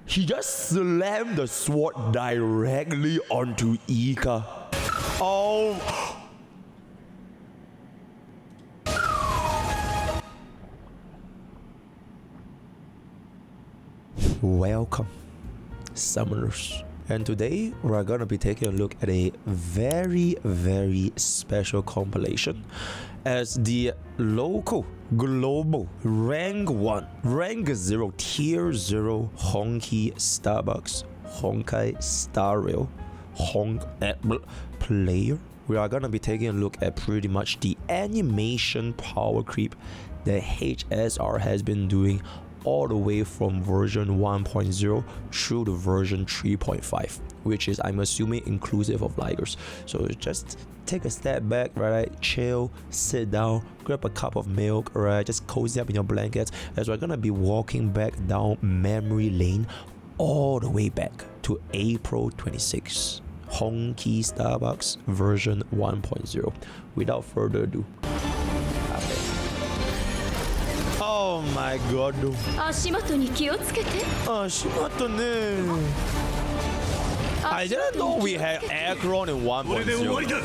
He just slammed the sword directly onto Ika. Oh. Welcome, summoners. And today we're gonna be taking a look at a very, very special compilation as the local, global, rank 1, rank 0, tier 0 Honkai Starbucks, Honkai Star Rail, player. We are gonna be taking a look at pretty much the animation power creep that HSR has been doing all the way from version 1.0 through to version 3.5, which is, I'm assuming, inclusive of Lygus. So just take a step back, right? Chill, sit down, grab a cup of milk, right? Just cozy up in your blankets as we're gonna be walking back down memory lane all the way back to April 26. Honkai Starbucks version 1.0. Without further ado. Oh my god. I didn't know we had Akron in 1.0.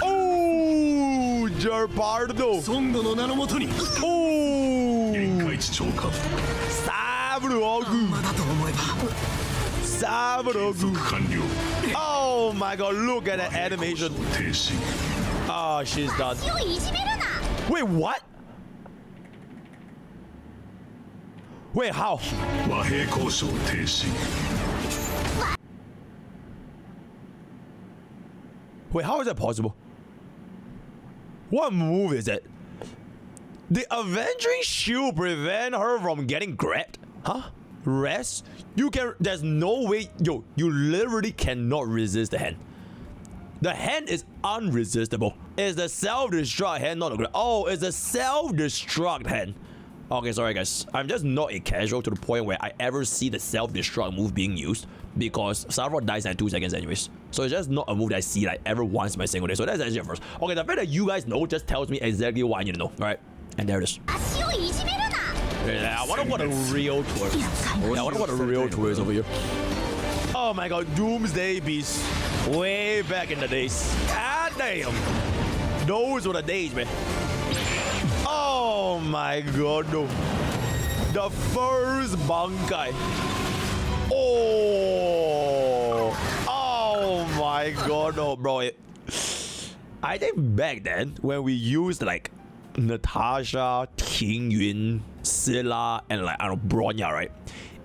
Oh, Gepard. Oh, Svarog. Oh my god, look at that animation. Oh, she's done. Wait, what? Wait, how? Wait, how is that possible? What move is it? The Aventurine shield prevent her from getting grabbed? Huh? Rest? You can. There's no way. Yo, you literally cannot resist the hand. The hand is unresistible. It's the self-destruct hand, not a grab. Oh, it's a self-destruct hand. Okay, sorry guys. I'm just not a casual to the point where I ever see the self-destruct move being used, because Svarog dies in 2 seconds anyways. So it's just not a move that I see like ever once in my single day. So that's actually a first. Okay, the fact that you guys know just tells me exactly what I need to know. Alright, and there it is. Yeah, I wonder what a real tour is. Yeah, I wonder what a real tour is over here. Oh my god, Doomsday Beast. Way back in the days. God damn. Those were the days, man. Oh my god, no. The first Honkai. Oh my god, no, bro. I think back then when we used like Natasha, Tingyun, Scylla, and like I don't know, Bronya, right?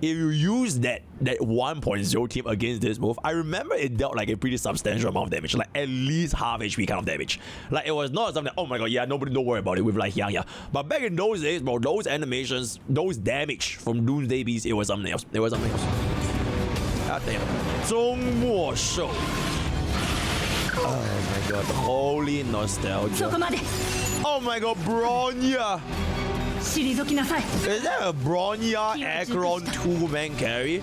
If you use that 1.0 team against this move, I remember it dealt like a pretty substantial amount of damage, like at least half HP kind of damage. Like it was not something, oh my god, yeah, nobody don't worry about it with like Yang. But back in those days, bro, those animations, those damage from Doomsday Beast, it was something else. It was something else. God damn. 终末兽. Oh my god, holy nostalgia. Oh my god, Bronya. Is that a Bronya Akron 2-man carry?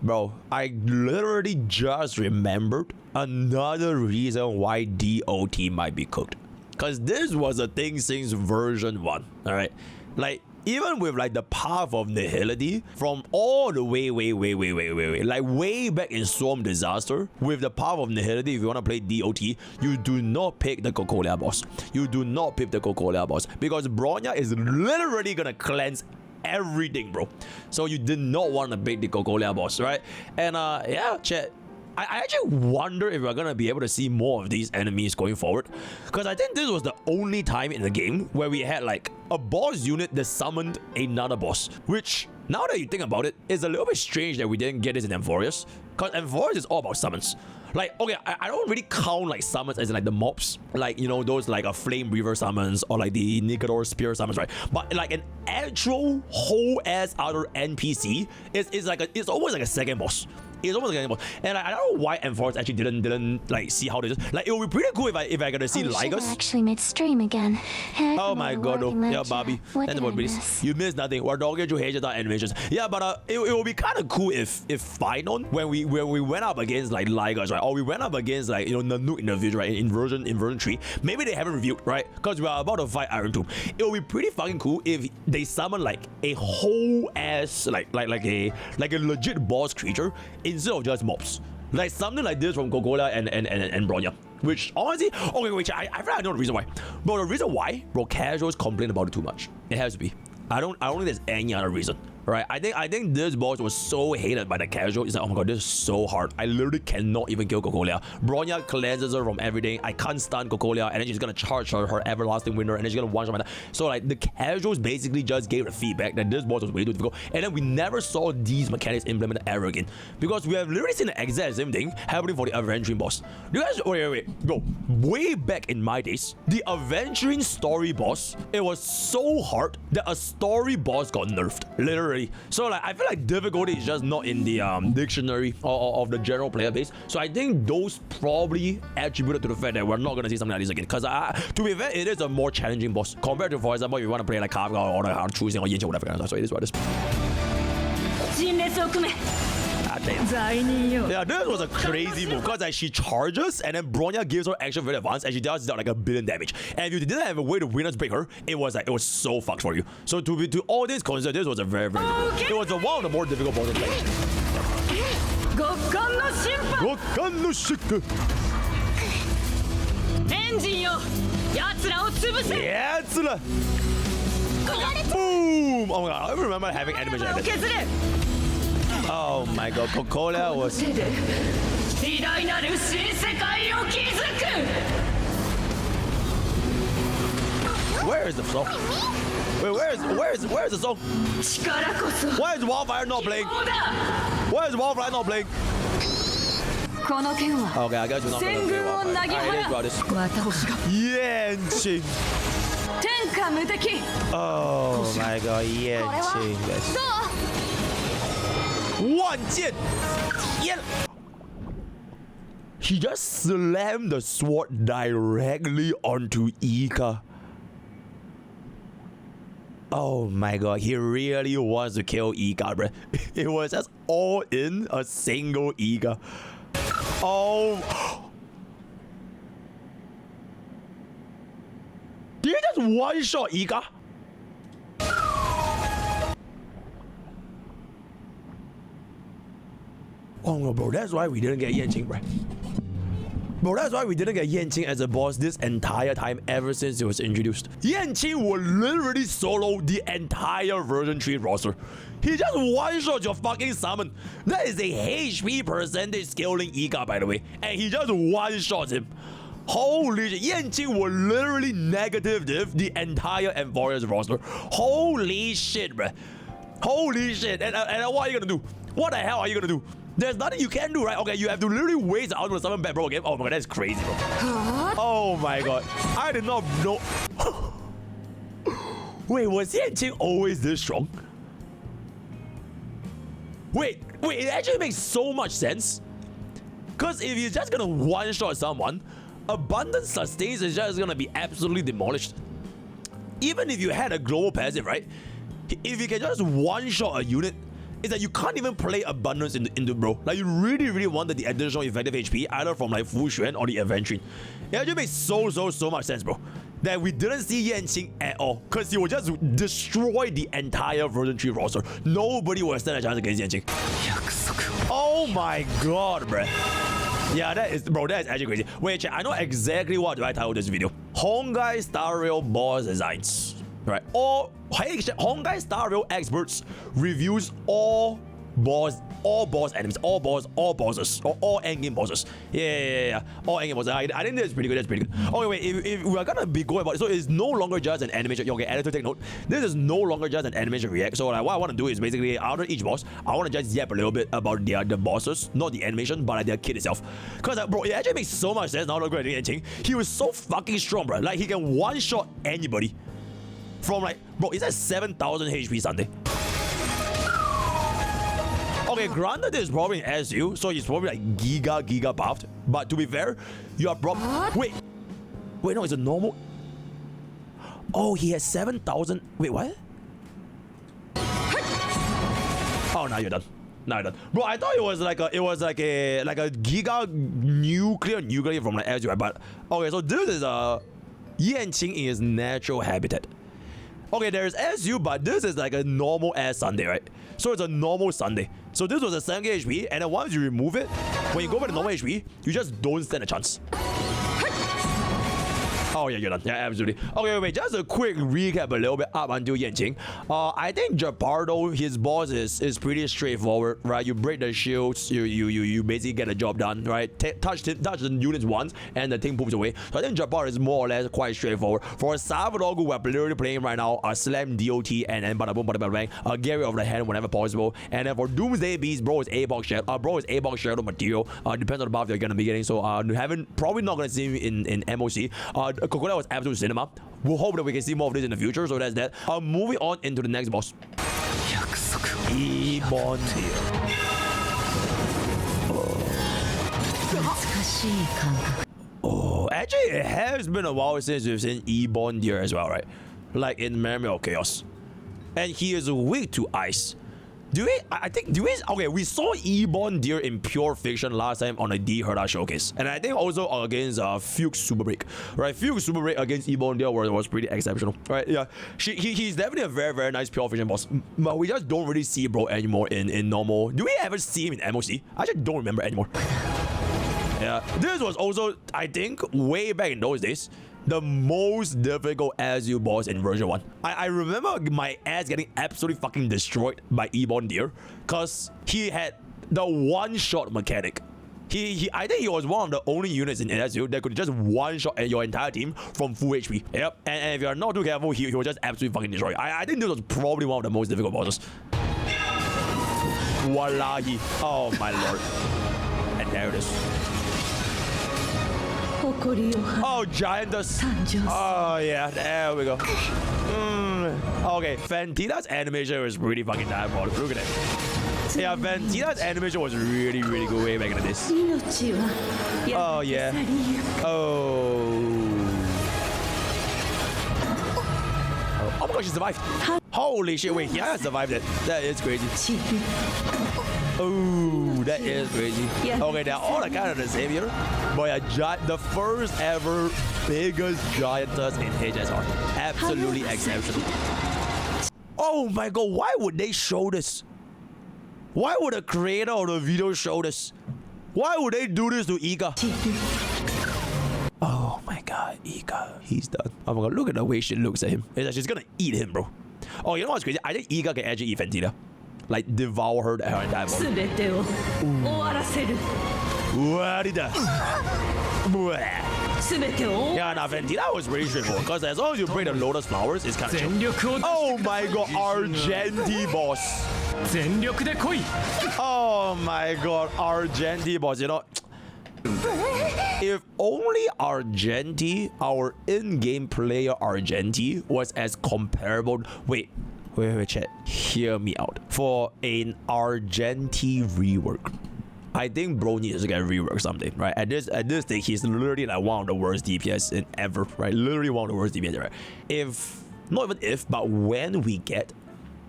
Bro, I literally just remembered another reason why DOT might be cooked. Because this was a thing since version 1, alright? Like, even with like the path of nihility from all the way like way back in Storm Disaster, with the path of nihility, if you want to play DOT, you do not pick the Cocolia boss. You do not pick the Cocolia boss because Bronya is literally gonna cleanse everything, bro. So you did not want to pick the Cocolia boss, right? And yeah, chat, I actually wonder if we're gonna be able to see more of these enemies going forward, because I think this was the only time in the game where we had like a boss unit that summoned another boss, which now that you think about it, is a little bit strange that we didn't get this in Amphorius, because Amphorius is all about summons. Like, okay, I don't really count like summons as in like the mobs, like, you know, those like a Flame Reaver summons or like the Nikador Spear summons, right? But like an actual whole ass other NPC is like it's almost like a second boss. It's almost like an boss. And I don't know why Enforce actually didn't like see how this is. Like it would be pretty cool if I got to see Lygus. Actually made stream again. Oh my god, no. Yeah, Bobby. What And did I the please. miss? You missed nothing. We're talking to Hazel animations. Yeah, but it would be kind of cool if final when we went up against like Lygus, right? Or we went up against like Nanook in the future, right? In version 3. Maybe they haven't reviewed, right? Because we are about to fight Iron Tomb. It would be pretty fucking cool if they summon like a whole ass like a legit boss creature instead of just mobs. Like something like this from Cocolia and Bronya. Which honestly, okay, wait, I feel like I know the reason why. Bro, the reason why, bro, casuals complain about it too much. It has to be. I don't think there's any other reason. Right, I think this boss was so hated by the casual. It's like, oh my god, this is so hard. I literally cannot even kill Cocolia. Bronya cleanses her from everything. I can't stun Cocolia, and then she's gonna charge her everlasting winner, and then she's gonna one shot my that. So like the casuals basically just gave the feedback that this boss was way too difficult, and then we never saw these mechanics implemented ever again because we have literally seen the exact same thing happening for the Aventurine boss. You guys, wait, bro. Way back in my days, the Aventurine story boss, it was so hard that a story boss got nerfed, literally. So like I feel like difficulty is just not in the dictionary of the general player base. So I think those probably attributed to the fact that we're not gonna see something like this again. Because to be fair, it is a more challenging boss compared to, for example, if you want to play like Kafka or the hard choosing or Yanqing or whatever. So it is what it is. Yeah, this was a crazy move because like she charges and then Bronya gives her action very advanced and she does like a billion damage. And if you didn't have a way to winners break her, it was so fucked for you. So to all this considered, this was a very difficult. It was one of the more difficult bosses to play. Boom! Oh my god, I remember having animation like this. Oh my god, Cocolia was... Where is the song? Wait, where is the song? Why is Wildfire not playing? Why is Wildfire not playing? Okay, I guess we're not gonna play Wildfire. Alright, let's go this. Yanqing! Oh my god, Yanqing, guys. He just slammed the sword directly onto Ika. Oh my god, he really wants to kill Ika, bro. It was just all in a single Ika. Oh. Did he just one-shot Ika? Oh no, bro, that's why we didn't get Yanqing, bro. Bro, that's why we didn't get Yanqing as a boss this entire time ever since it was introduced. Yanqing will literally solo the entire version 3 roster. He just one-shot your fucking summon. That is a HP percentage scaling Ika, by the way. And he just one-shots him. Holy shit, Yanqing will literally negative diff the entire Enforcer's roster. Holy shit, bro. Holy shit. And what are you gonna do? What the hell are you gonna do? There's nothing you can do, right? Okay, you have to literally waste out to summon back, bro, again. Oh my god, that's crazy, bro. Oh my god. I did not know. Wait, was Yanqing always this strong? Wait, it actually makes so much sense. Because if you're just gonna one-shot someone, Abundance Sustains is just gonna be absolutely demolished. Even if you had a global passive, right? If you can just one-shot a unit, is that you can't even play Abundance into bro. Like you really wanted the additional effective HP either from like Fu Xuan or the Aventurine. It actually makes so much sense, bro. That we didn't see Yanqing at all. Because he will just destroy the entire version 3 roster. Nobody will stand a chance against Yanqing. Oh my god, bro. Yeah, that is actually crazy. Wait, chat, I know exactly what do I title this video. Honkai Star Rail boss designs. Right, Honkai Star Rail experts reviews all boss enemies, all bosses, or all endgame bosses. Yeah, all endgame bosses. I think that's pretty good. Okay, wait, if we are gonna be going about it, so it's no longer just an animation. Okay, editor, take note. This is no longer just an animation react. So like, what I want to do is basically after each boss, I want to just yap a little bit about the bosses, not the animation, but like their kit itself. Cause bro, it actually makes so much sense now. Look at Yanqing. He was so fucking strong, bro. Like he can one-shot anybody. From like, bro, is that 7,000 HP Sunday? Okay, granted this is probably an SU, so he's probably like giga buffed. But to be fair, you are probably... Wait, no, it's a normal... Oh, he has 7,000... Wait, what? Oh, now you're done. Now you're done. Bro, I thought it was like a giga nuclear from the SU, but... Okay, so this is Yanqing in his natural habitat. Okay, there's SU, but this is like a normal ass Sunday, right? So it's a normal Sunday. So this was a 70 HP, and then once you remove it, when you go back to normal HP, you just don't stand a chance. Oh yeah, you're done. Yeah, absolutely. Okay, wait, just a quick recap a little bit up until Yanqing. I think Gepard, his boss is pretty straightforward, right? You break the shields, you basically get the job done, right? Touch the units once, and the thing moves away. So I think Gepard is more or less quite straightforward. For Svarog, who we're literally playing right now, Slam DOT and then bada boom bada bang, Gary of the hand whenever possible. And then for Doomsday Beast, bro is Ebon shadow material. Depends on the buff you're gonna be getting. So probably not gonna see him in MOC. Cocolia was absolute cinema. We'll hope that we can see more of this in the future. So that's that. Moving on into the next boss. Ebon here. Oh, actually, it has been a while since we've seen Ebon here as well, right? Like in Memory of Chaos. And he is weak to ice. Okay, we saw Ebon Deer in Pure Fiction last time on a D Herda showcase. And I think also against Fuchs Super Break. Right? Fuchs Super Break against Ebon Deer was pretty exceptional. Right? Yeah. He's definitely a very, very nice Pure Fiction boss. But we just don't really see bro anymore in normal. Do we ever see him in MOC? I just don't remember anymore. Yeah. This was also, I think, way back in those days, the most difficult SU boss in version 1. I remember my ass getting absolutely fucking destroyed by Ebon Deer because he had the one-shot mechanic. I think he was one of the only units in SU that could just one-shot at your entire team from full HP. Yep. And if you're not too careful, he will just absolutely fucking destroy you. I think this was probably one of the most difficult bosses. Wallahi. Oh my lord. And there it is. Oh, Giantess. Oh, yeah. There we go. Okay, Phantylia's animation was pretty fucking diabolical. Look at it. Yeah, Phantylia's animation was really, really good way back in the days. Oh, yeah. Oh my gosh, she survived. Holy shit, wait, yeah, I survived it. That is crazy. Oh, that is crazy. Okay, they're all kind of the same here. But yeah, the first ever biggest giantess in HSR. Absolutely exceptional. Oh my god, why would they show this? Why would the creator of the video show this? Why would they do this to Ika? Oh my god, Ika, he's done. Oh my god, look at the way she looks at him. It's like she's gonna eat him, bro. Oh, you know what's crazy? I think Ika can actually eat Phantylia. Like, devour her entire body. What did that? Yeah, nah, Phantylia was really straightforward. Because as long as you break the lotus flowers, it's kind of chill. Oh my god, Argenti boss. Oh my god, Argenti boss. You know, if only Argenti, our in-game player Argenti, was as comparable. Wait, chat. Hear me out. For an Argenti rework, I think bro needs to get reworked someday, right? At this stage, he's literally like one of the worst DPS in ever, right? Literally one of the worst DPS, right? But when we get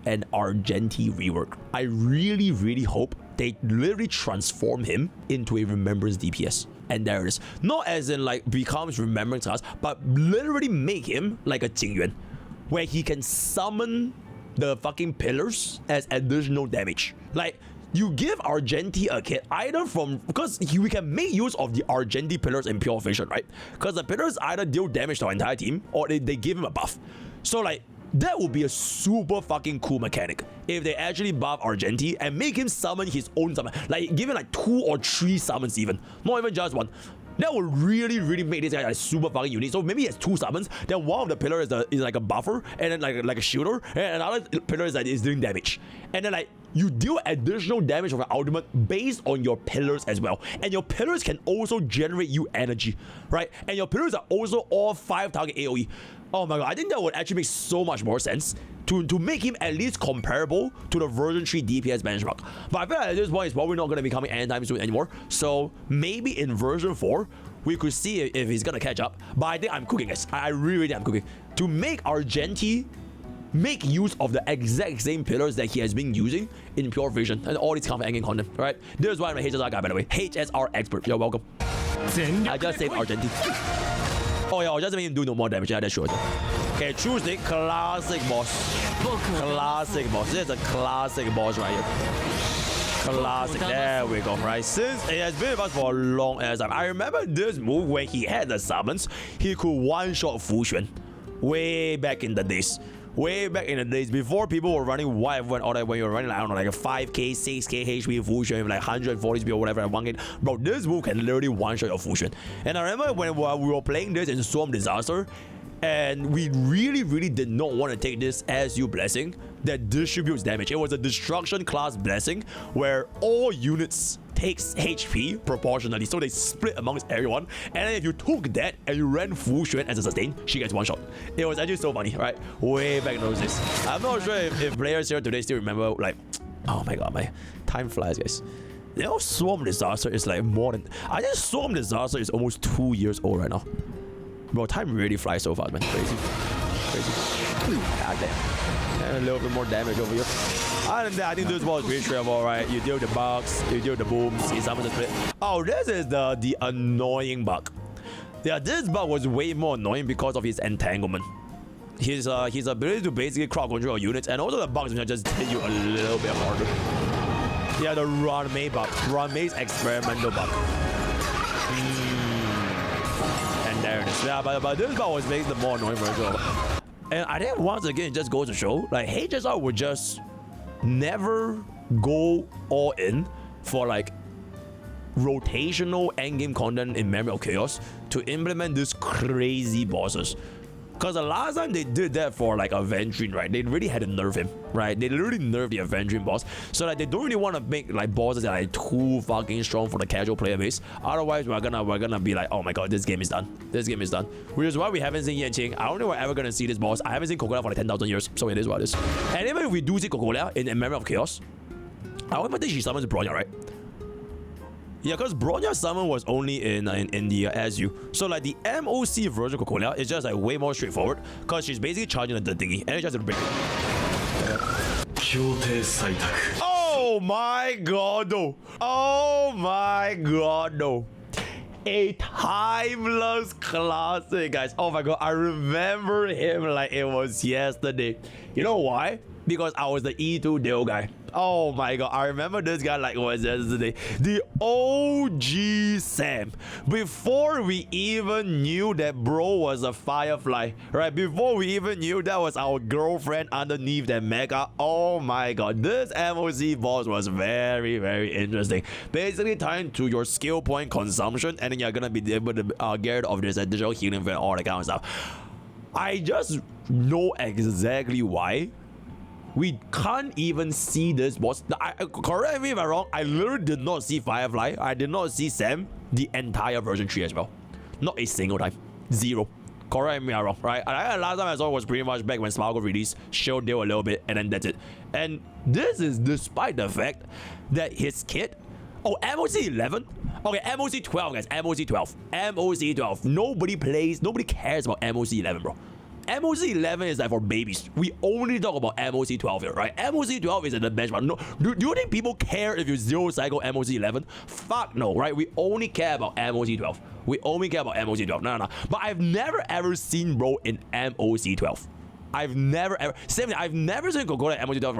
an Argenti rework, I really, really hope they literally transform him into a Remembrance DPS. And there it is. Not as in like becomes Remembrance class, but literally make him like a Jingyuan, where he can summon the fucking pillars as additional damage. Like, you give Argenti a kit either from, because we can make use of the Argenti pillars in Pure Fiction, right? Because the pillars either deal damage to our entire team or they give him a buff. So like, that would be a super fucking cool mechanic if they actually buff Argenti and make him summon his own summon. Like, give him like 2 or 3 summons even, not even just 1. That would really, really make this guy like super fucking unique. So maybe he has 2 summons. Then one of the pillars is like a buffer, and then like a shooter, and another pillar is doing damage. And then like you deal additional damage of your ultimate based on your pillars as well. And your pillars can also generate you energy, right? And your pillars are also all 5 target AoE. Oh my god, I think that would actually make so much more sense to make him at least comparable to the version 3 DPS benchmark. But I feel like at this point, it's probably not going to be coming anytime soon anymore. So maybe in version 4, we could see if he's going to catch up. But I think I'm cooking, guys. I really think I'm cooking. To make Argenti make use of the exact same pillars that he has been using in Pure Vision and all these kind of endgame content, right? This is why I'm a HSR guy, by the way. HSR expert. You're welcome. I just saved Argenti. Oh yeah, I'll just make him do no more damage. Yeah, that's true. Okay, choose the classic boss. Classic boss. This is a classic boss right here. Classic. There we go. Right. Since it has been with us for a long ass time. I remember this move when he had the summons. He could one-shot Fu Xuan. Way back in the days. Way back in the days before people were running wild when all that when you were running like, I don't know, like a 5k 6k HP Fu Xuan with like 140 speed or whatever at 1k. Bro, this move can literally one-shot your Fu Xuan. And I remember when we were playing this in Swarm Disaster, and we really did not want to take this as you blessing that distributes damage. It was a destruction class blessing where all units takes HP proportionally, so they split amongst everyone. And then if you took that and you ran Fu Xuan as a sustain, she gets one shot. It was actually so funny, right? Way back in those days. I'm not sure if players here today still remember, like, oh my god, my time flies, guys. You know, Swarm Disaster is like more than, I think Swarm Disaster is almost 2 years old right now. Bro, time really flies so fast, man. Crazy. God damn. And a little bit more damage over here. Other than that, I think this was pretty straightforward, right? You deal the bugs, you deal the booms, he summons the split. Oh, this is the annoying bug. Yeah, this bug was way more annoying because of his entanglement. His ability to basically crowd control units, and also the bugs which just hit you a little bit harder. Yeah, the Ranmei bug. Ranmei's experimental bug. There it is. Yeah, but this part was making the more annoying version. And I think once again, it just goes to show, like, HSR would just never go all in for like rotational endgame content in Memory of Chaos to implement these crazy bosses. Because the last time they did that for like Aventurine, right, they really had to nerf him, right? They literally nerfed the Aventurine boss. So like they don't really want to make like bosses that are like too fucking strong for the casual player base. Otherwise, we're gonna be like, oh my god, this game is done. This game is done. Which is why we haven't seen Yanqing. I don't think we're ever gonna see this boss. I haven't seen Cocolia for like 10,000 years. So it is what it is. And even if we do see Cocolia in Memory of Chaos, I don't even think she summons Bronya, right? Yeah, because Bronya summon was only in India as you. So like the MOC version of Cocolia is just like way more straightforward because she's basically charging the thingy and it's just a break. Oh my god, no. Oh my god, no. A timeless classic, guys. Oh my god, I remember him like it was yesterday. You know why? Because I was the E2 Dale guy. Oh my god, I remember this guy like it was yesterday. The OG Sam. Before we even knew that bro was a Firefly, right? Before we even knew that was our girlfriend underneath that mecha. Oh my god, this MOC boss was very interesting. Basically tied to your skill point consumption, and then you're gonna be able to get rid of this additional healing and all that kind of stuff. I just know exactly why we can't even see this boss. Correct me if I'm wrong, I literally did not see Firefly. I did not see Sam the entire version 3 as well. Not a single time. Zero. Correct me if I'm wrong, right? Last time I saw it was pretty much back when Svarog released, showed Dale a little bit, and then that's it. And this is despite the fact that his kit... Oh, MOC 11? Okay, MOC 12, guys. MOC 12. MOC 12. Nobody cares about MOC 11, bro. MOC 11 is like for babies. We only talk about MOC 12 here, right? MOC 12 is at the benchmark. No, do you think people care if you zero cycle MOC 11? Fuck no, right? We only care about MOC 12. We only care about MOC 12. No. But I've never ever seen bro in MOC 12. I've never ever seen Cocolia MOC 12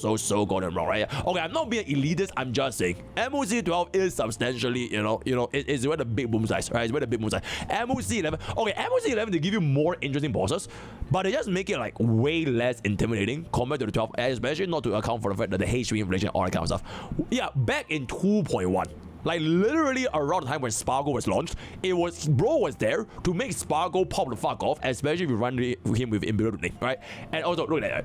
for so golden bro, right? Okay, I'm not being elitist, I'm just saying MOC 12 is substantially, it's where the big boom size, right? It's where the big boom size. MOC 11, okay, MOC 11 they give you more interesting bosses, but they just make it like way less intimidating compared to the 12, especially not to account for the fact that the HP inflation, all that kind of stuff. Yeah, back in 2.1. Like literally around the time when Spargo was launched, bro was there to make Spargo pop the fuck off, especially if you run him with Imbued, right? And also look at that.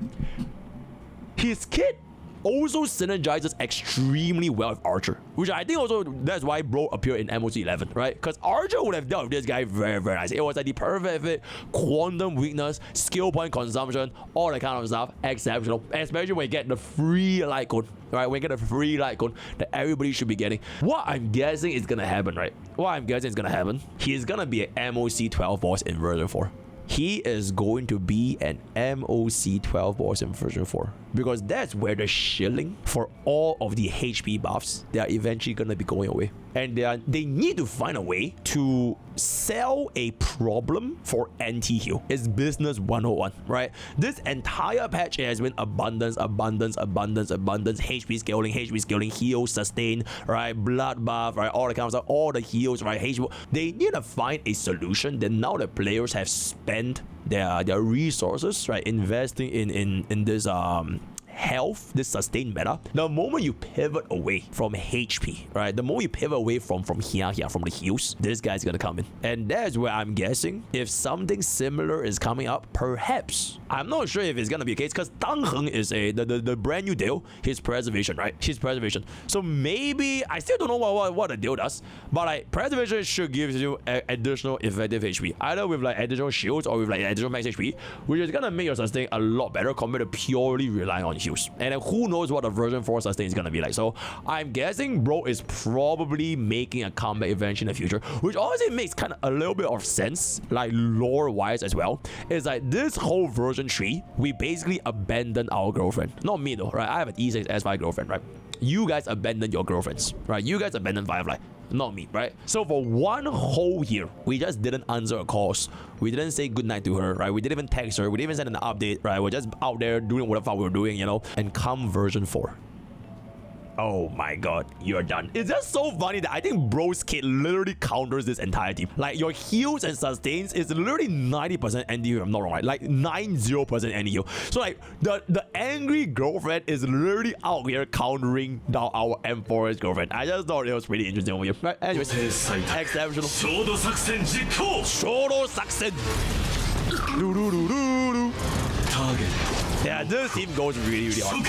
His kit also synergizes extremely well with Archer, which I think also that's why bro appeared in MOC 11, right? Because Archer would have dealt with this guy very, very nice. It was like the perfect fit, quantum weakness, skill point consumption, all that kind of stuff, exceptional. Especially when you get the free light code, right? When you get the free light code that everybody should be getting. What I'm guessing is gonna happen, right? What I'm guessing is gonna happen, he's gonna be an MOC 12 boss in version 4. He is going to be an MOC 12 boss in version 4 because that's where the shilling for all of the HP buffs, they are eventually going to be going away. And they need to find a way to sell a problem for anti-heal. It's business 101, right? This entire patch has been abundance, HP scaling, heal, sustain, right? Blood buff, right? All the kind of stuff, all the heals, right? HP. They need to find a solution that now the players have spent their resources, right? Investing in this health, this sustained meta. The moment you pivot away from HP, right? The moment you pivot away from from the heals, this guy's gonna come in. And that's where I'm guessing if something similar is coming up, perhaps. I'm not sure if it's gonna be a case because Dang Heng is the brand new deal, his preservation, right? His preservation. So maybe I still don't know what the deal does, but like preservation should give you additional effective HP, either with like additional shields or with like additional max HP, which is gonna make your sustain a lot better compared to purely relying on heals. And then who knows what the version 4 sustain is gonna be like. So I'm guessing bro is probably making a comeback eventually in the future, which honestly makes kind of a little bit of sense, like lore wise as well. It's like this whole version 3, we basically abandoned our girlfriend. Not me though, right? I have an E6 S5 girlfriend, right? You guys abandoned your girlfriends, right? You guys abandoned Firefly. Not me, right? So for one whole year, we just didn't answer her calls. We didn't say goodnight to her, right? We didn't even text her. We didn't even send an update, right? We're just out there doing what the fuck we were doing, you know? And come version 4. Oh my god, you're done. It's just so funny that I think bro's kit literally counters this entire team. Like your heals and sustains is literally 90% NDU, if I'm not wrong, right? Like 90% NDU. So like the angry girlfriend is literally out here countering down our M4's girlfriend. I just thought it was pretty interesting over here. Right, anyways, exceptional. Shodo Saksen. Target. Yeah, this team goes really, really hard.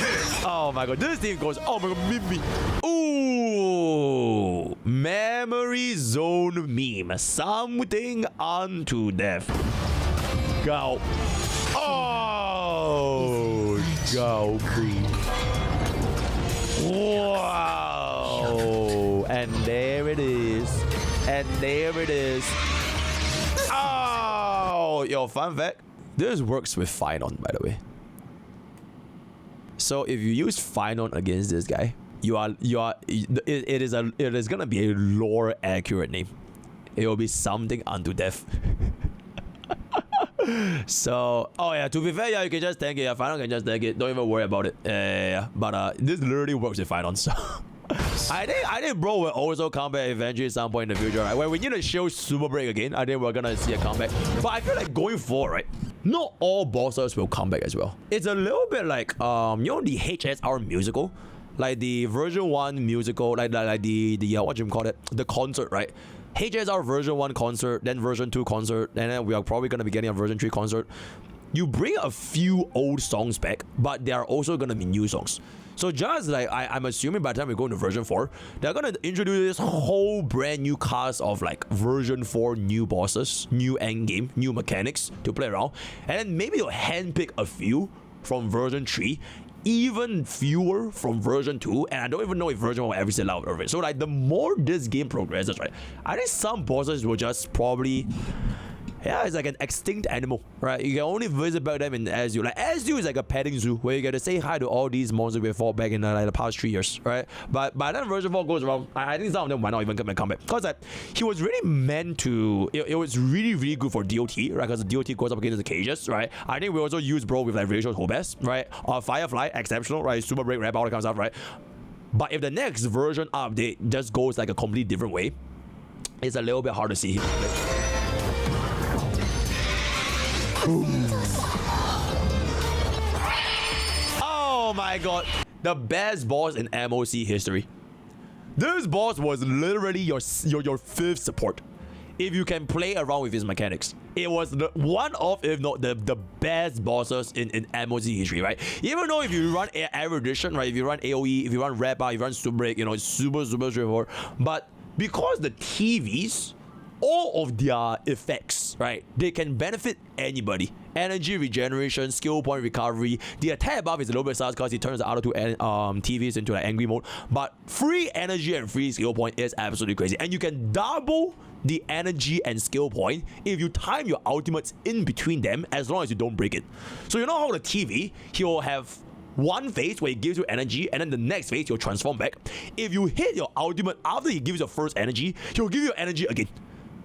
Oh my god, this team goes. Oh my god, Mimi. Ooh, memory zone meme. Something unto death. Go. Oh, go green. Wow. And there it is. And there it is. Oh, yo, fun fact. This works with Phynon, by the way. So if you use Phynon against this guy, it is gonna be a lore accurate name. It will be something unto death. So, oh yeah, to be fair, yeah, you can just tank it. Yeah, Phynon can just tank it. Don't even worry about it. Yeah. But this literally works with Phynon. So I think bro will also come back eventually at some point in the future, right? When we need to show Super Break again, I think we're gonna see a comeback. But I feel like going forward, right? Not all bosses will come back as well. It's a little bit like you know the HSR musical, like the version 1 musical, like the what you call it, the concert, right? HSR version 1 concert, then version 2 concert, and then we are probably gonna be getting a version 3 concert. You bring a few old songs back, but there are also gonna be new songs. So just like I'm assuming by the time we go into version 4, they're gonna introduce this whole brand new cast of like version 4 new bosses, new endgame, new mechanics to play around, and then maybe you'll handpick a few from version 3, even fewer from version 2, and I don't even know if version 1 will ever sell out of it. So like the more this game progresses, right, I think some bosses will just probably, yeah, it's like an extinct animal, right? You can only visit back them in SU. Like SU is like a petting zoo where you get to say hi to all these monsters we fought back in like the past 3 years, right? But by then version 4 goes around, I think some of them might not even come back. Because like, he was really meant to, it was really, really good for DOT, right? Because the DOT goes up against the cages, right? I think we also use bro with like racial Hobes, right? Firefly, exceptional, right? Super break, rap, all that kind of stuff, right? But if the next version update just goes like a completely different way, it's a little bit hard to see him. Oh my god, the best boss in MOC history. This boss was literally your 5th support. if you can play around with his mechanics. It was one of, if not the best bosses in MOC history, right? Even though if you run average edition, right, if you run AoE, if you run Red Bar, if you run Super Break, you know, it's super straightforward. But because the TVs, all of their effects, right, they can benefit anybody. Energy regeneration, skill point recovery. The attack buff is a little bit sus because it turns the other two TVs into like angry mode. But free energy and free skill point is absolutely crazy. And you can double the energy and skill point if you time your ultimates in between them, as long as you don't break it. So you know how the TV, he'll have one phase where he gives you energy, and then the next phase he'll transform back. If you hit your ultimate after he gives you first energy, he'll give you energy again.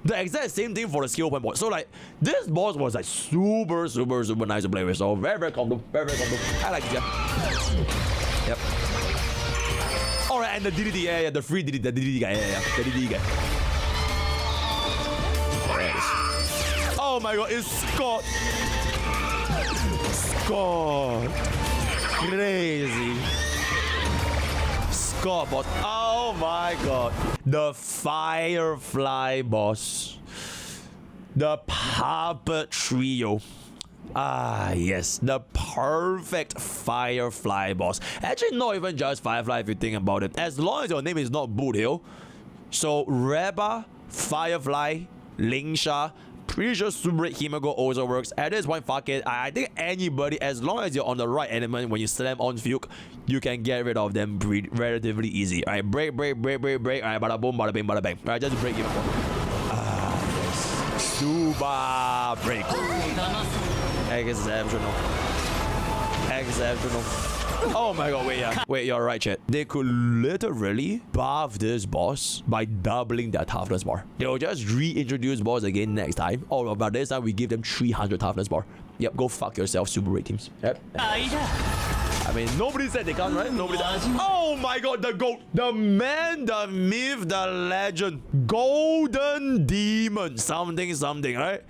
The exact same thing for the skill point boss. So like this boss was like super nice to play with. So very comfortable, very comfortable. I like it. Yeah. Yep. All right, and the DDD, yeah, the free DDD, the DDD guy, yeah, the DDD guy. There it is. Oh my god, it's Scott. Crazy. Scott boss. Oh my god. The Firefly boss. The Puppet Trio. Ah, yes. The perfect Firefly boss. Actually, not even just Firefly if you think about it. As long as your name is not Boothill. So, Reba, Firefly, Lingsha, pretty sure Super Himago also works. At this point, fuck it. I think anybody, as long as you're on the right element, when you slam on Fuke, you can get rid of them relatively easy. Alright, break. Alright, bada boom, bada bing, bada bang. Alright, just break Himago. Ah, yes. Super break. Exceptional. Oh my god, wait, you're right, chat. They could literally buff this boss by doubling their toughness bar. They'll just reintroduce boss again next time. Oh, but this time we give them 300 toughness bar. Yep, go fuck yourself, Super Raid teams. Yep. I mean, nobody said they can't, right? Nobody said. Oh my god, the GOAT, the man, the myth, the legend, Golden Demon, something, right?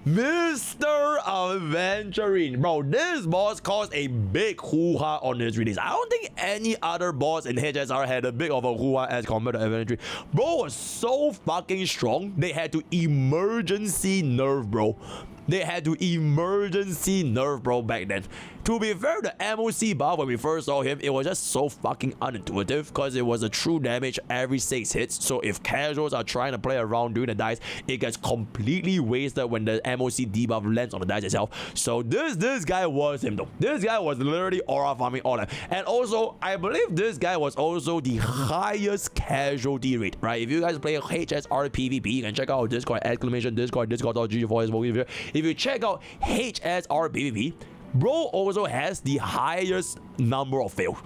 Mr. Aventurine. Bro, this boss caused a big hoo-ha on his release. I don't think any other boss in HSR had a big of a hoo-ha as compared to Aventurine. Bro was so fucking strong, they had to emergency nerf, bro. They had to emergency nerf, bro, back then. To be fair, the MOC buff, when we first saw him, it was just so fucking unintuitive because it was a true damage every 6 hits. So if casuals are trying to play around doing the dice, it gets completely wasted when the MOC debuff lands on the dice itself. So this guy was him though. This guy was literally aura farming all that. And also, I believe this guy was also the highest casualty rate, right? If you guys play HSR PvP, you can check out Discord, Discord.gg for his video. If you check out HSR PvP, bro also has the highest number of fail.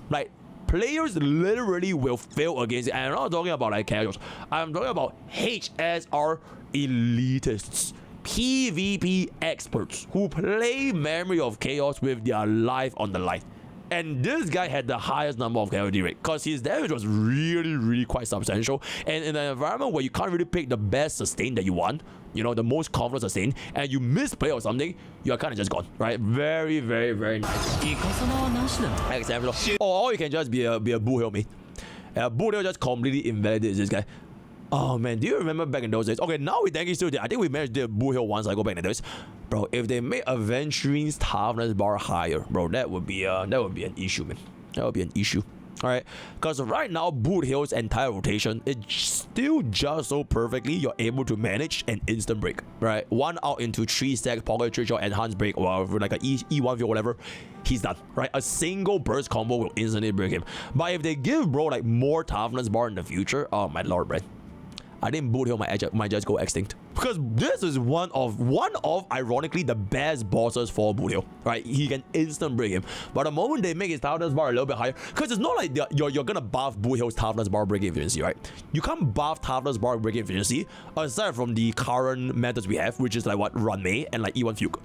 Like, players literally will fail against it. And I'm not talking about like casuals. I'm talking about HSR elitists, PvP experts who play Memory of Chaos with their life on the line. And this guy had the highest number of casualty rate because his damage was really quite substantial. And in an environment where you can't really pick the best sustain that you want, you know, the most confident sustain, and you misplay or something, you're kind of just gone, right? Very nice. Exceptional. Or you can just be a Boothill mate. Boothill just completely invalidates this guy. Oh man, do you remember back in those days? Okay, now we think still did. I think we managed to do Boothill once. I go back in the days, bro. If they make Aventurine's toughness bar higher, bro, that would be an issue, man. That would be an issue. All right, because right now Boothill's entire rotation, it's still just so perfectly you're able to manage an instant break, right? 1 out into 3 stack pocket trick shot enhanced break, or like an E1 or whatever, he's done, right? A single burst combo will instantly break him. But if they give bro like more toughness bar in the future, oh my lord, man, I think Boothill might just go extinct. Because this is one of ironically the best bosses for Boothill, right? He can instant break him. But the moment they make his toughness bar a little bit higher, because it's not like you're gonna buff Boothill's toughness bar breaking efficiency, right? You can't buff toughness bar breaking efficiency aside from the current methods we have, which is like what, Run Mei and like E1 Fuke.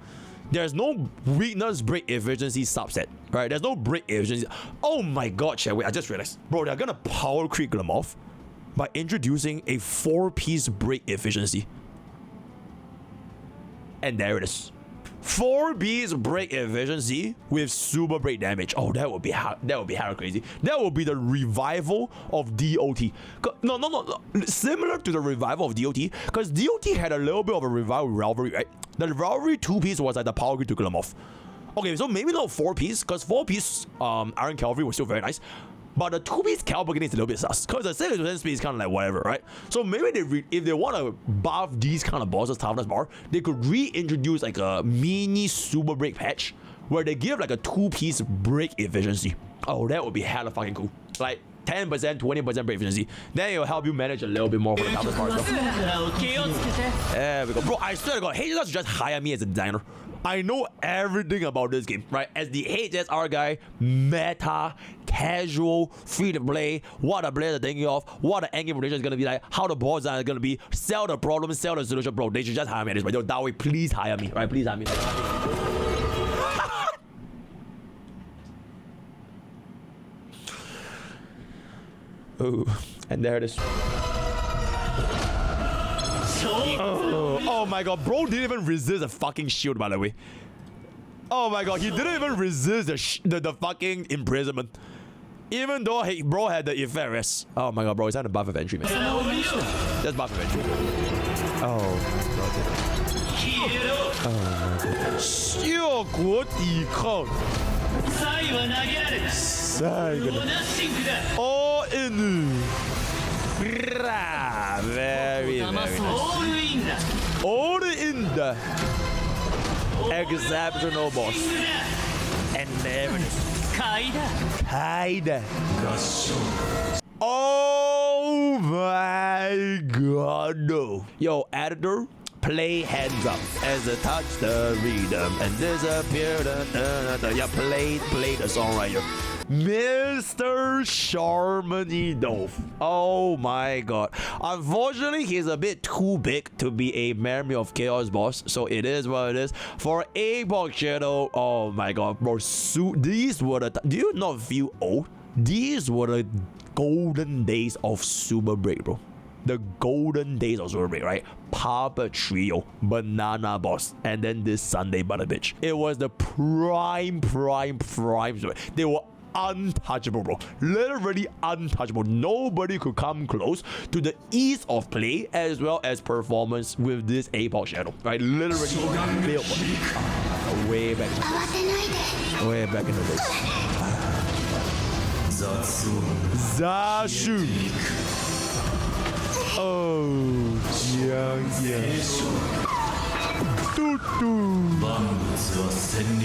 There's no weakness break efficiency subset, right? There's no break efficiency. Oh my god, chat, wait, I just realized. Bro, they're gonna power creep Glamoth by introducing a 4-piece break efficiency. And there it is. 4-piece break efficiency with super break damage. Oh, that would be hella crazy. That would be the revival of DOT. No. Similar to the revival of DOT, because DOT had a little bit of a revival with Rivalry, right? The Rivalry 2-piece was like the power grid to kill them off. Okay, so maybe not 4-piece, because 4-piece Iron Cavalry was still very nice. But the 2-piece Cavalry is a little bit sus, because the 6% speed is kind of like whatever, right? So maybe if they want to buff these kind of bosses, toughness bar, they could reintroduce like a mini super break patch where they give like a 2-piece break efficiency. Oh, that would be hella fucking cool. Like 10%, 20% break efficiency. Then it'll help you manage a little bit more for the toughness bar. There we go. Bro, I swear to God, HS just hire me as a designer. I know everything about this game, right? As the HSR guy, meta, casual, free to play, what the players are thinking of, what the endgame rotation is gonna be like, how the boss are gonna be, sell the problem, sell the solution, bro. They should just hire me at this point. Yo, that way, please hire me, right? Please hire me. Oh, and there it is. Oh my god, bro didn't even resist a fucking shield, by the way. Oh my god, he didn't even resist the fucking imprisonment. Even though bro had the effect rest. Oh my god, bro, it's time to buff Aventurine, man. Just buff Aventurine. Oh my god. 效果抵抗。All in. Very nice. All in the exceptional boss. And never. Kaida. Oh my god, no. Yo, editor, play hands up as I touch the rhythm and disappear. Yeah, play the song right here. Mr. Harmonious. Oh my god. Unfortunately, he's a bit too big to be a Memory of Chaos boss, so it is what it is. For Ebon Shadow, oh my god, bro. These were the. Do you not feel old? These were the golden days of Super Break, bro. The golden days of Super Break, right? Papa Trio, Banana Boss, and then this Sunday Butter Bitch. It was the prime. They were untouchable, bro. Literally untouchable. Nobody could come close to the ease of play as well as performance with this Ebon Shadow, right? Literally built way back in the day. Zashu. Oh, Yanqing.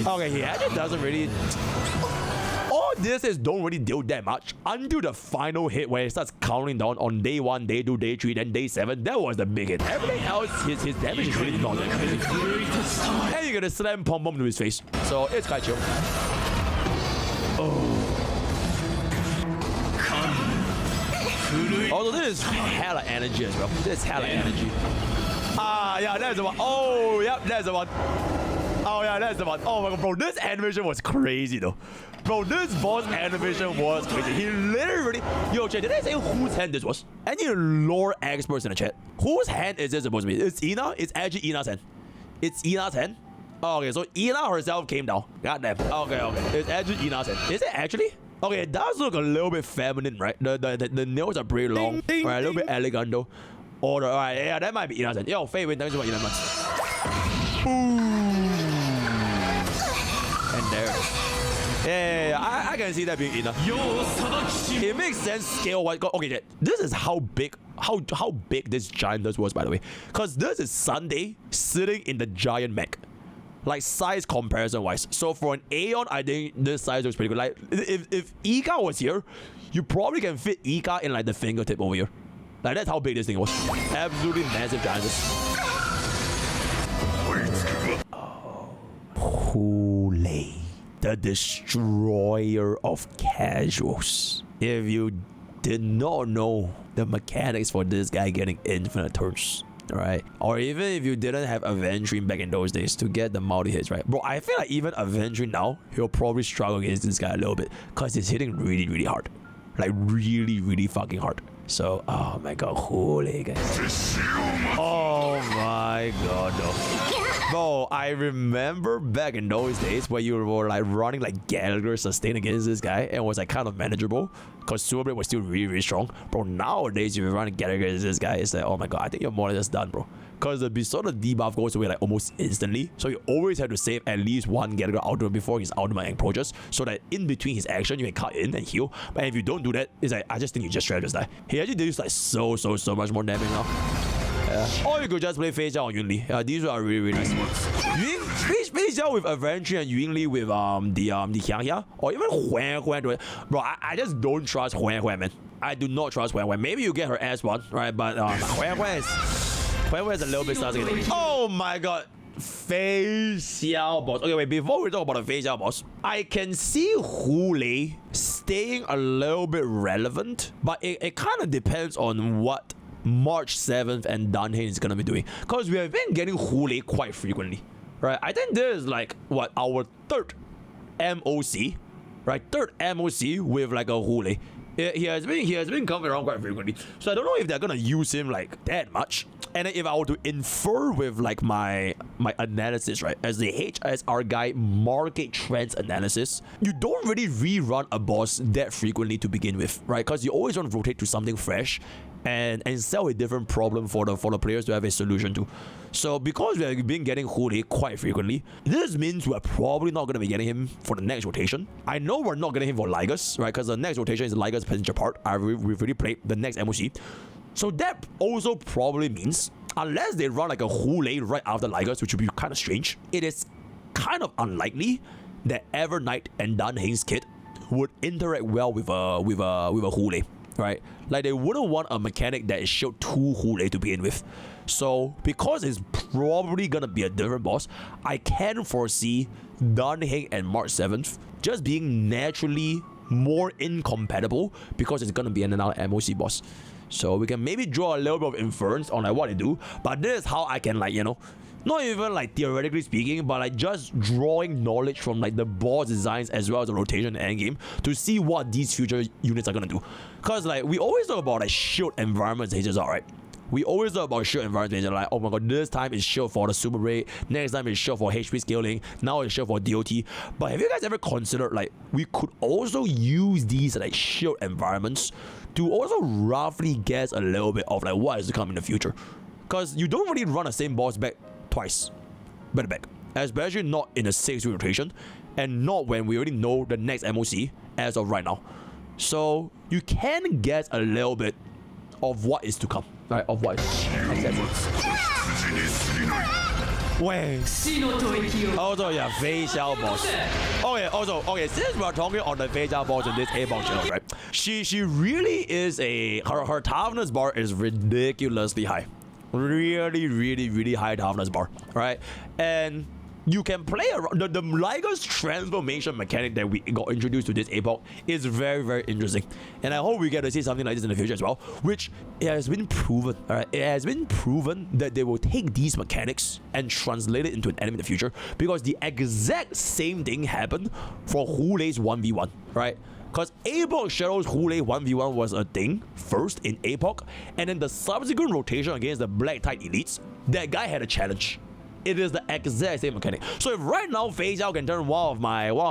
Okay, he actually doesn't really. All this is don't really deal that much until the final hit where it starts counting down on day 1, day 2, day 3, then day 7. That was the big hit. Everything else, his damage is really not that crazy. And you get a slam pom pom to his face. So it's quite chill. Oh. Also, this is hella energy as well. This is hella energy. Ah, yeah, that's the one. Oh, yep, that's the one. Oh, yeah, that's the one. Oh my god, bro, this animation was crazy though. Bro, this boss animation was crazy. He literally. Yo, chat, did I say whose hand this was? Any lore experts in the chat? Whose hand is this supposed to be? It's Ina? It's actually Ina's hand. It's Ina's hand? Oh, okay, so Ina herself came down. God damn. Okay. It's actually Ina's hand. Is it actually? Okay, it does look a little bit feminine, right? The nails are pretty long. Right, a little bit elegant though. Alright, yeah, that might be Ina's hand. Yo, Faye, wait, thanks for 11 months. Boom. And there it is. Yeah, I can see that being Ina. It makes sense scale-wise. Okay, this is how big this giant was, by the way. Because this is Sunday sitting in the giant mech. Like size comparison wise. So for an Aeon, I think this size looks pretty good. Like if Ika was here, you probably can fit Ika in like the fingertip over here. Like that's how big this thing was. Absolutely massive giants. Oh, Hoolay, the destroyer of casuals. If you did not know the mechanics for this guy getting infinite turns, right? Or even if you didn't have Aventurine back in those days to get the multi hits, right? Bro, I feel like even Aventurine now, he'll probably struggle against this guy a little bit because he's hitting really hard. Like really fucking hard. So, oh my god, holy guys. Oh my god, no. Bro, I remember back in those days where you were like running like Gallagher sustain against this guy and it was like kind of manageable because Super Blade was still really, really strong. Bro, nowadays if you're running Gallagher against this guy, it's like, oh my god, I think you're more than just done, bro. Because the Besotted debuff goes away like almost instantly. So you always have to save at least one Gallagher ultimate before his ultimate approaches. So that in between his action, you can cut in and heal. But if you don't do that, it's like, I just think you just straight just die. He actually deals like so much more damage now. Yeah. Or you could just play Feixiao on Yunli. These are really, really nice ones. Feixiao with Aventurine and Yunli with the Qianghia. Or even Huan. Bro, I just don't trust Huan, man. I do not trust Huan. Maybe you get her S1, right? But Huan is a little bit starting. Oh my god. Feixiao boss. Okay, wait, before we talk about the Feixiao boss, I can see Hoolay staying a little bit relevant, but it kind of depends on what March 7th and Dunhain is gonna be doing. Because we have been getting Hoolay quite frequently. Right? I think this is like what our third MOC. Right? Third MOC with like a Hoolay. He has been coming around quite frequently. So I don't know if they're gonna use him like that much. And then if I were to infer with like my analysis, right, as the HSR guy market trends analysis, you don't really rerun a boss that frequently to begin with, right? Because you always want to rotate to something fresh and sell a different problem for the players to have a solution to. So because we have been getting Hoolay quite frequently, this means we're probably not going to be getting him for the next rotation. I know we're not getting him for Lygus, right? Because the next rotation is Lygus plus Gepard. We've already played the next MOC. So that also probably means, unless they run like a Hoolay right after Lygus, which would be kind of strange, it is kind of unlikely that Evernight and Dunhain's kit would interact well with a Hoolay, right? Like they wouldn't want a mechanic that is shield 2 Hoolay to begin with. So because it's probably gonna be a different boss, I can foresee Dunhain and March 7th just being naturally more incompatible because it's gonna be another MOC boss. So we can maybe draw a little bit of inference on like what they do, but this is how I can like, you know, not even like theoretically speaking, but like just drawing knowledge from like the boss designs as well as the rotation and endgame to see what these future units are gonna do. Cause like we always talk about like shield environments HSR, right? We always talk about shield environments like, oh my god, this time it's shield for the super rate, next time it's shield for HP scaling, now it's shield for DOT. But have you guys ever considered like we could also use these like shield environments to also roughly guess a little bit of like what is to come in the future? Because you don't really run the same boss back twice back to back, especially not in a 6-week rotation and not when we already know the next MOC as of right now. So you can guess a little bit of what is to come, right? Of what is Wait. Also, yeah, Feixiao boss. Okay, since we're talking on the Feixiao boss in this Ebon channel, right? She really is her toughness bar is ridiculously high. Really high toughness bar, right? And you can play around the Lygus transformation mechanic that we got introduced to this epoch is very interesting, and I hope we get to see something like this in the future as well, which it has been proven. All right, it has been proven that they will take these mechanics and translate it into an enemy in the future, because the exact same thing happened for Hoolay's 1v1, right? Because Epoch Shadow's Hoolay 1v1 was a thing first in Epoch, and then the subsequent rotation against the Black Tide Elites, that guy had a challenge. It is the exact same mechanic. So if right now Feixiao can turn one of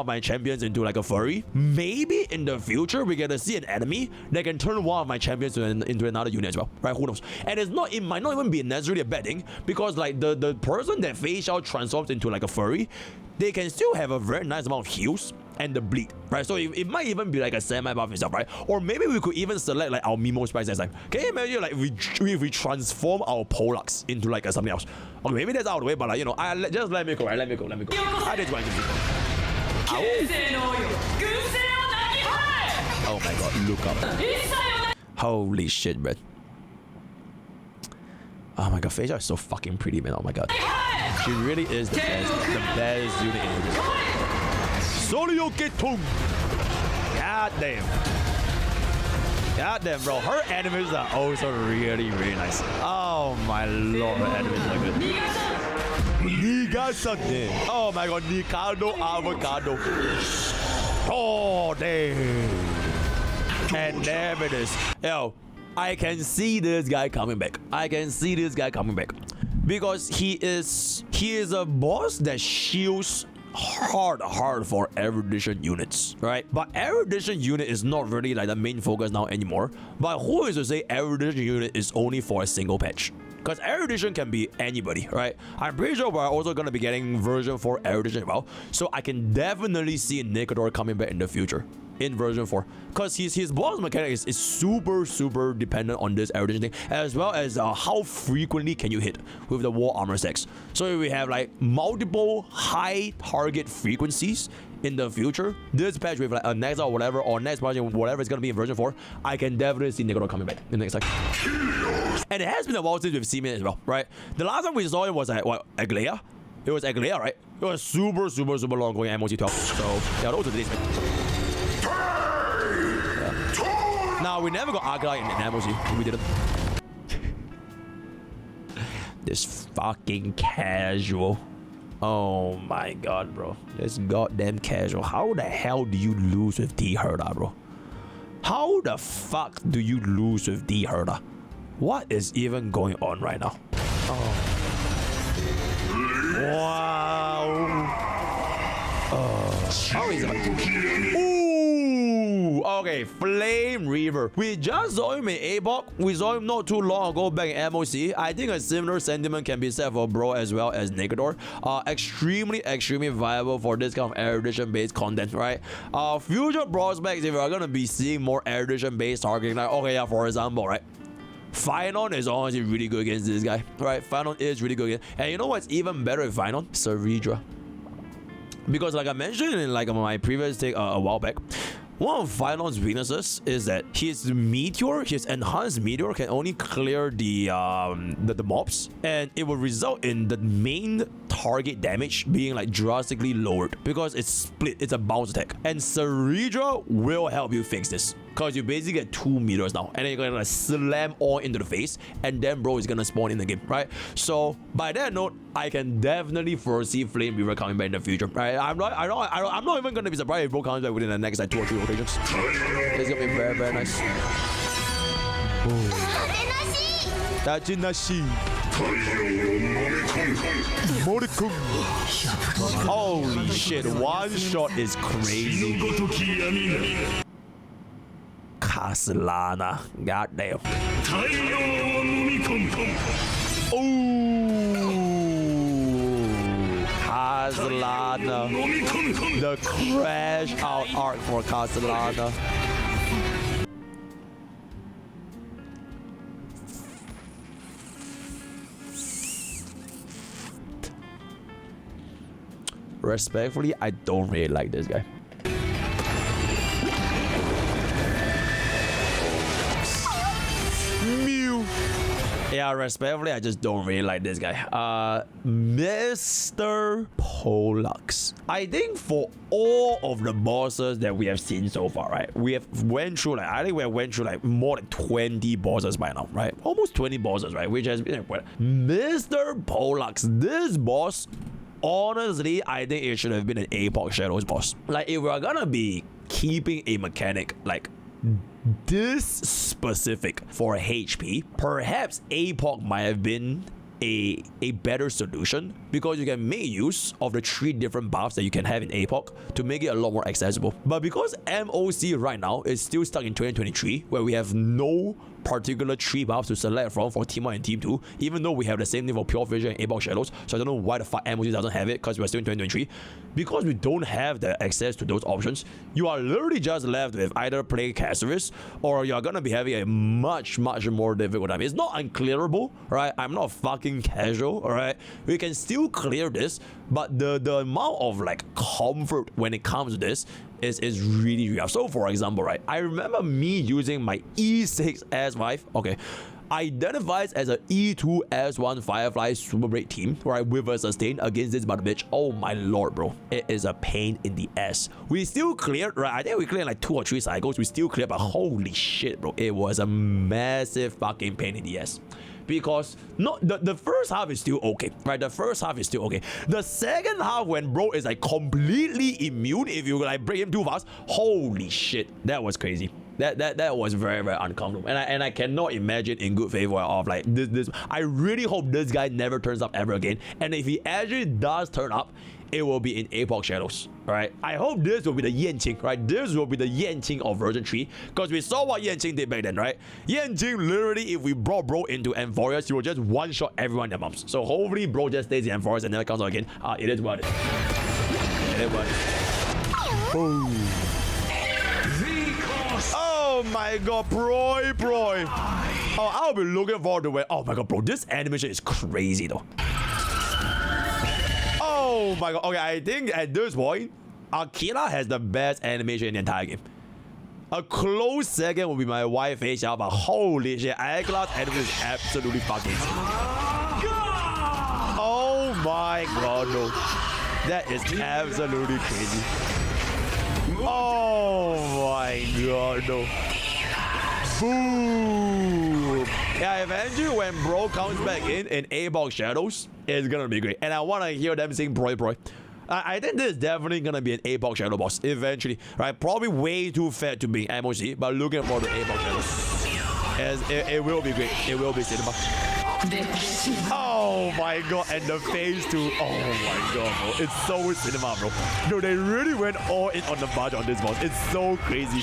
my champions into like a furry, maybe in the future we get to see an enemy that can turn one of my champions into another unit as well, right? Who knows? And it might not even be necessarily a bad thing, because like the person that Feixiao transforms into like a furry, they can still have a very nice amount of heals and the bleed, right? So it might even be like a semi-buff itself, right? Or maybe we could even select like our Mimo Spice next time. Can you imagine like if we transform our Pollux into like something else? Okay, maybe that's out of the way, but like, you know, just let me go, right? Let me go. I just want to do. Oh my god, look up. Holy shit, man. Oh my god, Feixiao is so fucking pretty, man. Oh my god. She really is the best unit in this. God damn, bro. Her enemies are also really nice. Oh my lord, her enemies are good. Nigasate. Oh my god, Nikador avocado. Oh damn. And there it is. Yo, I can see this guy coming back. because he is a boss that shields hard for erudition units, right? But erudition unit is not really like the main focus now anymore. But who is to say erudition unit is only for a single patch? Because erudition can be anybody, right? I'm pretty sure we're also going to be getting version 4 erudition as well. So I can definitely see Nikador coming back in the future in version 4. Because his boss mechanic is super dependent on this erudition thing, as well as how frequently can you hit with the war armor stacks. So if we have like multiple high target frequencies in the future, this patch with like a next or whatever, or next patch whatever it's gonna be in version 4, I can definitely see Nikador coming back in the next cycle. And it has been a while since we've seen it as well, right? The last time we saw it was at what, Aquila? It was Aquila, right? It was super long going MOC 12. So yeah, those are today's. Yeah. Now we never got Aquila in MOC. We didn't. This fucking casual. Oh my god, bro. This goddamn casual. How the hell do you lose with D Herda, bro? How the fuck do you lose with D Herda? What is even going on right now? Oh. Wow. How is it? Ooh. Okay, Flame Reaver. We just saw him in Ebon. We saw him not too long ago back in MOC. I think a similar sentiment can be said for Bro as well as Nikador. Extremely viable for this kind of erudition based content, right? Future prospects, if we're gonna be seeing more erudition based targeting, like okay, yeah, for example, right? Finon is honestly really good against this guy, right? Finon is really good against, and you know what's even better with Finon? Saridra. Because like I mentioned in like my previous take a while back, one of Finon's weaknesses is that his meteor, his enhanced meteor, can only clear the mobs, and it will result in the main target damage being like drastically lowered because it's split. It's a bounce attack, and Saridra will help you fix this. Because you basically get 2 meters now, and then you're gonna slam all into the face, and then bro is gonna spawn in the game, right? So by that note, I can definitely foresee Flame Reaver coming back in the future, right? I'm not even gonna be surprised if bro comes back within the next like 2 or 3 rotations. It's gonna be very nice. Tajinashi. Holy shit! One shot is crazy. Castellana, goddamn. Ooh, Castellana. The crash out arc for Castellana. Respectfully, I don't really like this guy. Yeah, respectfully, I just don't really like this guy. Mr. Pollux. I think for all of the bosses that we have seen so far, right? We have went through like more than 20 bosses by now, right? Almost 20 bosses, right? Which has been like, Mr. Pollux. This boss, honestly, I think it should have been an Epoch Shadows boss. Like, if we're gonna be keeping a mechanic like this specific for HP, perhaps Epoch might have been a better solution, because you can make use of the 3 different buffs that you can have in Epoch to make it a lot more accessible. But because MOC right now is still stuck in 2023, where we have no particular 3 buffs to select from for Team 1 and Team 2, even though we have the same thing for Pure Vision and Epoch Shadows. So I don't know why the fuck MOC doesn't have it, because we're still in 2023. Because we don't have the access to those options, you are literally just left with either playing Caceres, or you're gonna be having a much more difficult time. It's not unclearable, right? I'm not fucking casual, alright? We can still clear this, but the amount of like comfort when it comes to this is really rough. So for example, right, I remember me using my E6 S5, okay, identifies as a E2 S1 Firefly Super Braid team, right, with a sustain against this mother bitch. Oh my lord, bro, it is a pain in the ass. We still cleared, right? I think we cleared like 2 or 3 cycles. We still cleared, but holy shit, bro, it was a massive fucking pain in the ass. Because the first half is still okay, right? The first half is still okay. The second half, when bro is like completely immune if you like break him too fast, holy shit, that was crazy. That was very, very uncomfortable. And I cannot imagine in good faith of like this. I really hope this guy never turns up ever again. And if he actually does turn up, it will be in Epoch Shadows, right? I hope this will be the Yanqing, right? This will be the Yanqing of version 3, because we saw what Yanqing did back then, right? Yanqing literally, if we brought bro into Amphoreus, he will just one-shot everyone in their mums. So hopefully bro just stays in Amphoreus and never comes out again. It is what it is. It is what it is. Boom. Oh my god, bro. Oh, I'll be looking forward to it. Oh my god, bro, this animation is crazy though. Oh my god. Okay, I think at this point, Aquila has the best animation in the entire game. A close second will be my wife Feixiao, but holy shit, Aquila's animation is absolutely fucking insane. Oh my god, no. That is absolutely crazy. Oh my god, no. Boom! Yeah, eventually when bro comes back in A-Box Shadows, it's gonna be great. And I wanna hear them sing Broy. I think this is definitely gonna be an A-Box Shadow boss eventually, right? Probably way too fat to be MOC, but looking for the A-Box Shadows. As it will be great. It will be cinema. Oh my god, and the phase 2. Oh my god, bro. It's so cinema, bro. No, they really went all in on the budget on this boss. It's so crazy.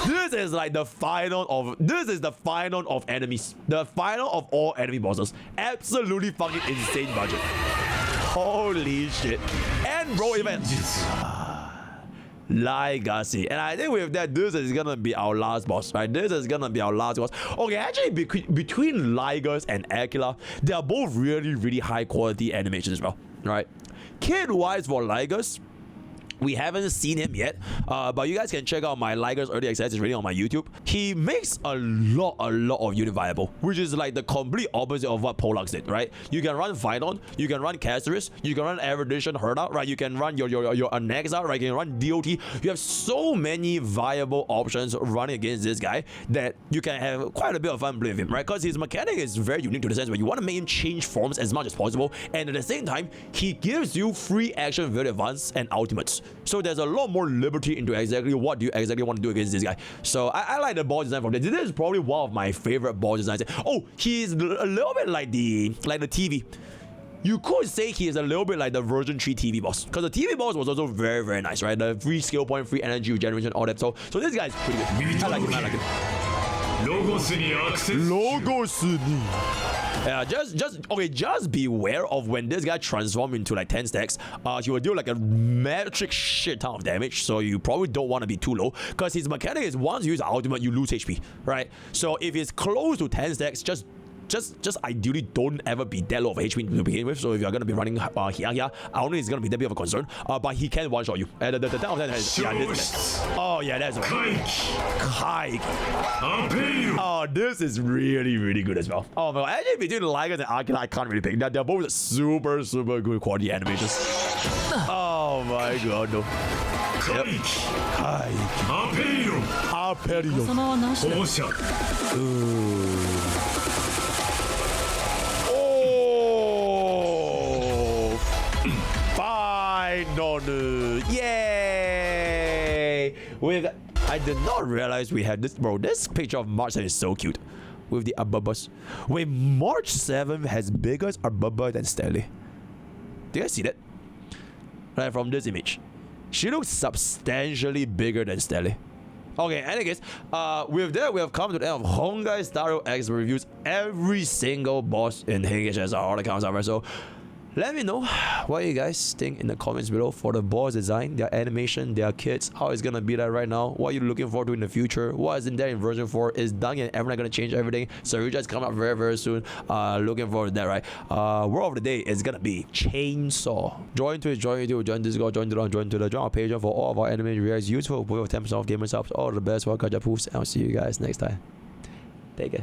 This is like the final of enemies. The final of all enemy bosses. Absolutely fucking insane budget. Holy shit. And bro, even Lygus. And I think with that, this is gonna be our last boss, right? This is gonna be our last boss. Okay, actually, between Lygus and Aquila, they are both really, really high quality animations as well, right? Kid-wise for Lygus, we haven't seen him yet, but you guys can check out my Lygus early access. It's really on my YouTube. He makes a lot of unit viable, which is like the complete opposite of what Pollux did, right? You can run Phynon, you can run Casterus, you can run Averdition Herda, right? You can run your Anexa, right? You can run DOT. You have so many viable options running against this guy that you can have quite a bit of fun playing with him, right? Because his mechanic is very unique to the sense where you want to make him change forms as much as possible, and at the same time, he gives you free action very advanced and ultimates. So there's a lot more liberty into exactly what do you exactly want to do against this guy. So I like the boss design from this. This is probably one of my favorite boss designs. Oh, he's a little bit like the TV. You could say he is a little bit like the version 3 TV boss, because the TV boss was also very, very nice, right? The free skill point, free energy regeneration, all that. So this guy is pretty good. I like him. Yeah, just beware of when this guy transforms into like 10 stacks. He will do like a metric shit ton of damage, so you probably don't want to be too low, because his mechanic is once you use ultimate, you lose HP, right? So if it's close to 10 stacks, just ideally don't ever be that low of HP to begin with. So if you're gonna be running here, I don't think it's gonna be that big of a concern. But he can one shot you. And the down that is, oh yeah, that's right. Kai. Oh, this is really, really good as well. Oh my god, actually between Lygus and Aquila, I can't really pick. They're both super good quality animations. Oh my god, no. Yep. Kai. No, yay! I did not realize we had this, bro. This picture of March 7 is so cute with the Abubas. Wait, March 7 has bigger Ababa than Stanley. Do you guys see that? Right from this image, she looks substantially bigger than Stanley. Okay, anyways, with that, we have come to the end of Honkai Star Rail X reviews every single boss in HHS, all accounts are. So let me know what you guys think in the comments below for the boss design, their animation, their kits, how it's gonna be like right now, what you're looking forward to in the future, what is in there in version 4, is Dung and Ebon gonna change everything? So you guys come up very, very soon. Looking forward to that, right? Word of the day is gonna be Chainsaw. Join Twitch, join YouTube, join Discord, join our Patreon for all of our anime reviews, useful with 10% off gamers helps. All the best, welcome, Japus, and I'll see you guys next time.